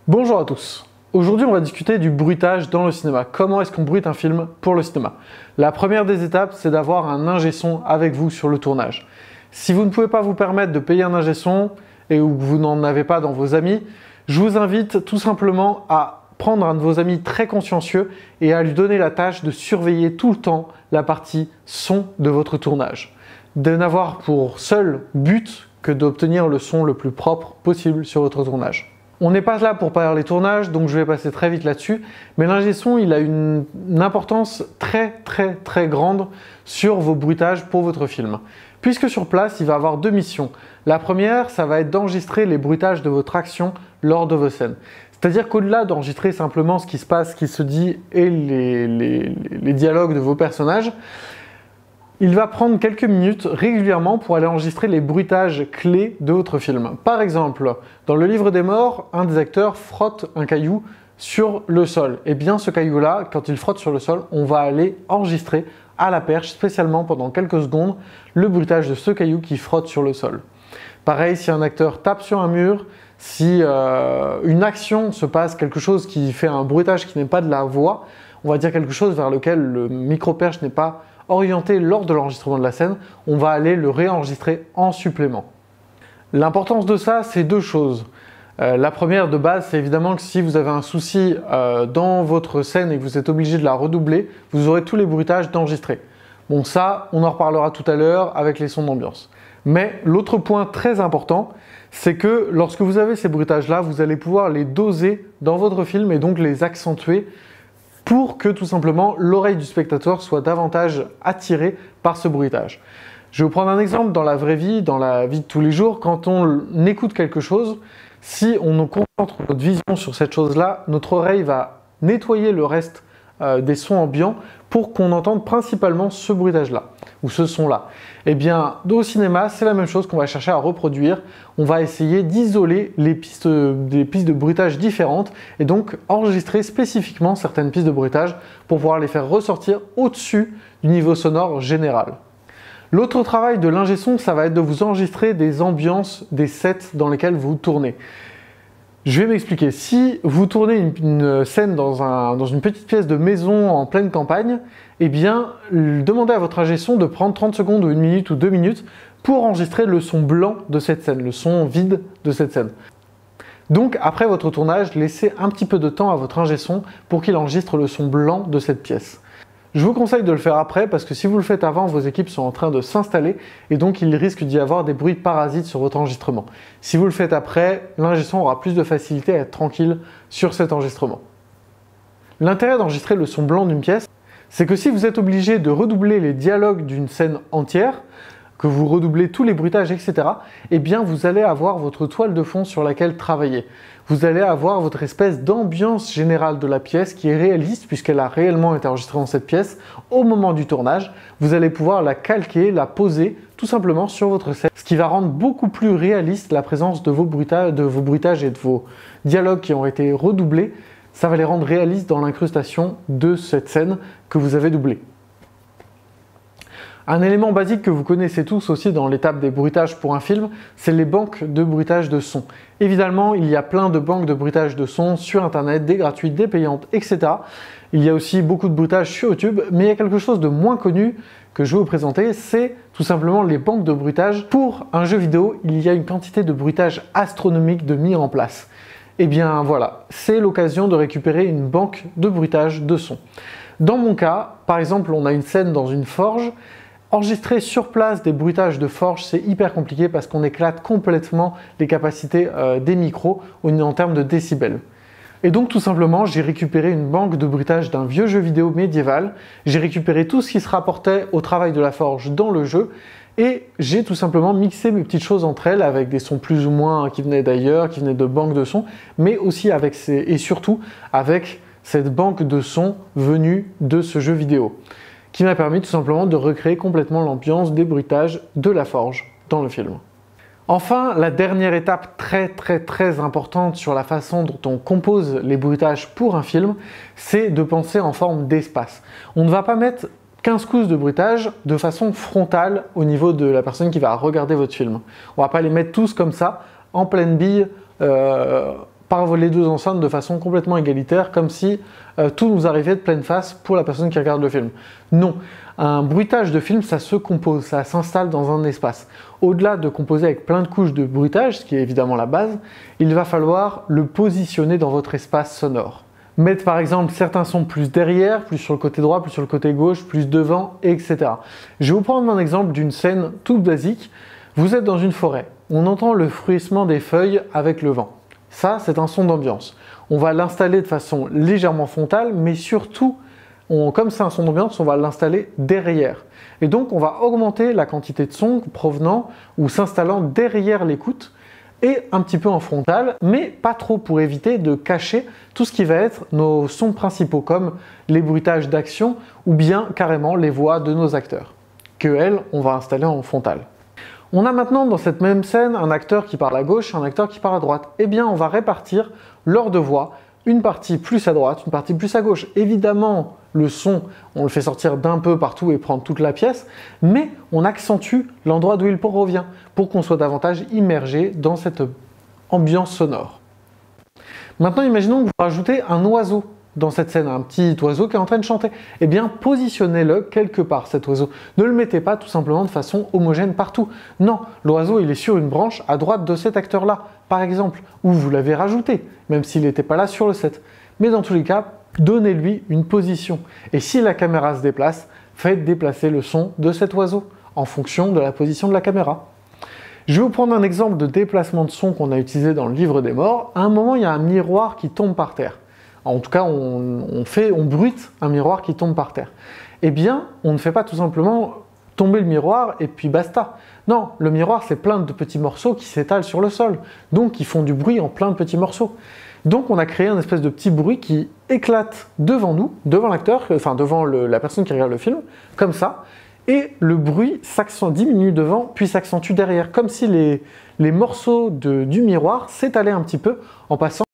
Bonjour à tous. Aujourd'hui, on va discuter du bruitage dans le cinéma. Comment est-ce qu'on bruite un film pour le cinéma? La première des étapes, c'est d'avoir un ingé son avec vous sur le tournage. Si vous ne pouvez pas vous permettre de payer un ingé son et ou que vous n'en avez pas dans vos amis, je vous invite tout simplement à prendre un de vos amis très consciencieux et à lui donner la tâche de surveiller tout le temps la partie son de votre tournage. De n'avoir pour seul but que d'obtenir le son le plus propre possible sur votre tournage. On n'est pas là pour parler tournage, donc je vais passer très vite là-dessus, mais l'ingé son, il a une importance très grande sur vos bruitages pour votre film. Puisque sur place, il va avoir deux missions. La première, ça va être d'enregistrer les bruitages de votre action lors de vos scènes. C'est-à-dire qu'au-delà d'enregistrer simplement ce qui se passe, ce qui se dit et les dialogues de vos personnages, il va prendre quelques minutes régulièrement pour aller enregistrer les bruitages clés de votre film. Par exemple, dans le livre des morts, un des acteurs frotte un caillou sur le sol. Et bien ce caillou-là, quand il frotte sur le sol, on va aller enregistrer à la perche, spécialement pendant quelques secondes, le bruitage de ce caillou qui frotte sur le sol. Pareil, si un acteur tape sur un mur, si une action se passe, quelque chose qui fait un bruitage qui n'est pas de la voix, on va dire quelque chose vers lequel le micro-perche n'est pas orienté lors de l'enregistrement de la scène, on va aller le réenregistrer en supplément. L'importance de ça, c'est deux choses. La première de base, c'est évidemment que si vous avez un souci dans votre scène et que vous êtes obligé de la redoubler, vous aurez tous les bruitages d'enregistrer. Bon, ça, on en reparlera tout à l'heure avec les sons d'ambiance. Mais l'autre point très important, c'est que lorsque vous avez ces bruitages-là, vous allez pouvoir les doser dans votre film et donc les accentuer pour que tout simplement l'oreille du spectateur soit davantage attirée par ce bruitage. Je vais vous prendre un exemple dans la vraie vie, dans la vie de tous les jours. Quand on écoute quelque chose, si on concentre notre vision sur cette chose-là, notre oreille va nettoyer le reste des sons ambiants pour qu'on entende principalement ce bruitage-là ou ce son-là. Eh bien, au cinéma, c'est la même chose qu'on va chercher à reproduire. On va essayer d'isoler des pistes de bruitage différentes et donc enregistrer spécifiquement certaines pistes de bruitage pour pouvoir les faire ressortir au-dessus du niveau sonore général. L'autre travail de l'ingé son, ça va être de vous enregistrer des ambiances, des sets dans lesquels vous tournez. Je vais m'expliquer. Si vous tournez une scène dans une petite pièce de maison en pleine campagne, eh bien, demandez à votre ingé son de prendre 30 secondes ou 1 minute ou 2 minutes pour enregistrer le son blanc de cette scène, le son vide de cette scène. Donc, après votre tournage, laissez un petit peu de temps à votre ingé son pour qu'il enregistre le son blanc de cette pièce. Je vous conseille de le faire après parce que si vous le faites avant, vos équipes sont en train de s'installer et donc il risque d'y avoir des bruits parasites sur votre enregistrement. Si vous le faites après, l'ingé son aura plus de facilité à être tranquille sur cet enregistrement. L'intérêt d'enregistrer le son blanc d'une pièce, c'est que si vous êtes obligé de redoubler les dialogues d'une scène entière, que vous redoublez tous les bruitages, etc., eh bien vous allez avoir votre toile de fond sur laquelle travailler. Vous allez avoir votre espèce d'ambiance générale de la pièce qui est réaliste puisqu'elle a réellement été enregistrée dans cette pièce au moment du tournage. Vous allez pouvoir la calquer, la poser tout simplement sur votre scène, ce qui va rendre beaucoup plus réaliste la présence de vos bruitages et de vos dialogues qui ont été redoublés. Ça va les rendre réalistes dans l'incrustation de cette scène que vous avez doublée. Un élément basique que vous connaissez tous aussi dans l'étape des bruitages pour un film, c'est les banques de bruitage de son. Évidemment, il y a plein de banques de bruitage de son sur internet, des gratuites, des payantes, etc. Il y a aussi beaucoup de bruitages sur YouTube, mais il y a quelque chose de moins connu que je vais vous présenter, c'est tout simplement les banques de bruitage. Pour un jeu vidéo, il y a une quantité de bruitage astronomique de mis en place. Et bien voilà, c'est l'occasion de récupérer une banque de bruitage de son. Dans mon cas, par exemple, on a une scène dans une forge. Enregistrer sur place des bruitages de forge, c'est hyper compliqué parce qu'on éclate complètement les capacités des micros en termes de décibels. Et donc tout simplement, j'ai récupéré une banque de bruitage d'un vieux jeu vidéo médiéval, j'ai récupéré tout ce qui se rapportait au travail de la forge dans le jeu et j'ai tout simplement mixé mes petites choses entre elles avec des sons plus ou moins qui venaient d'ailleurs, qui venaient de banques de sons, mais aussi et surtout avec cette banque de sons venue de ce jeu vidéo, qui m'a permis tout simplement de recréer complètement l'ambiance des bruitages de la forge dans le film. Enfin, la dernière étape très importante sur la façon dont on compose les bruitages pour un film, c'est de penser en forme d'espace. On ne va pas mettre 15 cousses de bruitage de façon frontale au niveau de la personne qui va regarder votre film. On ne va pas les mettre tous comme ça, en pleine bille, par les deux enceintes de façon complètement égalitaire, comme si tout nous arrivait de pleine face pour la personne qui regarde le film. Non, un bruitage de film, ça se compose, ça s'installe dans un espace. Au-delà de composer avec plein de couches de bruitage, ce qui est évidemment la base, il va falloir le positionner dans votre espace sonore. Mettre par exemple certains sons plus derrière, plus sur le côté droit, plus sur le côté gauche, plus devant, etc. Je vais vous prendre un exemple d'une scène toute basique. Vous êtes dans une forêt, on entend le fruissement des feuilles avec le vent. Ça, c'est un son d'ambiance. On va l'installer de façon légèrement frontale, mais surtout, comme c'est un son d'ambiance, on va l'installer derrière. Et donc, on va augmenter la quantité de son provenant ou s'installant derrière l'écoute et un petit peu en frontal, mais pas trop pour éviter de cacher tout ce qui va être nos sons principaux, comme les bruitages d'action ou bien carrément les voix de nos acteurs, que elles, on va installer en frontal. On a maintenant dans cette même scène un acteur qui parle à gauche, un acteur qui parle à droite. Eh bien, on va répartir leurs deux voix, une partie plus à droite, une partie plus à gauche. Évidemment, le son, on le fait sortir d'un peu partout et prendre toute la pièce, mais on accentue l'endroit d'où il provient pour qu'on soit davantage immergé dans cette ambiance sonore. Maintenant, imaginons que vous rajoutez un oiseau dans cette scène, un petit oiseau qui est en train de chanter. Eh bien, positionnez-le quelque part, cet oiseau. Ne le mettez pas tout simplement de façon homogène partout. Non, l'oiseau, il est sur une branche à droite de cet acteur-là, par exemple, ou vous l'avez rajouté, même s'il n'était pas là sur le set. Mais dans tous les cas, donnez-lui une position. Et si la caméra se déplace, faites déplacer le son de cet oiseau en fonction de la position de la caméra. Je vais vous prendre un exemple de déplacement de son qu'on a utilisé dans le livre des morts. À un moment, il y a un miroir qui tombe par terre. En tout cas, on bruite un miroir qui tombe par terre. Eh bien, on ne fait pas tout simplement tomber le miroir et puis basta. Non, le miroir, c'est plein de petits morceaux qui s'étalent sur le sol. Donc, qui font du bruit en plein de petits morceaux. Donc, on a créé un espèce de petit bruit qui éclate devant nous, devant l'acteur, enfin devant la personne qui regarde le film, comme ça. Et le bruit diminue devant, puis s'accentue derrière, comme si les morceaux du miroir s'étalaient un petit peu en passant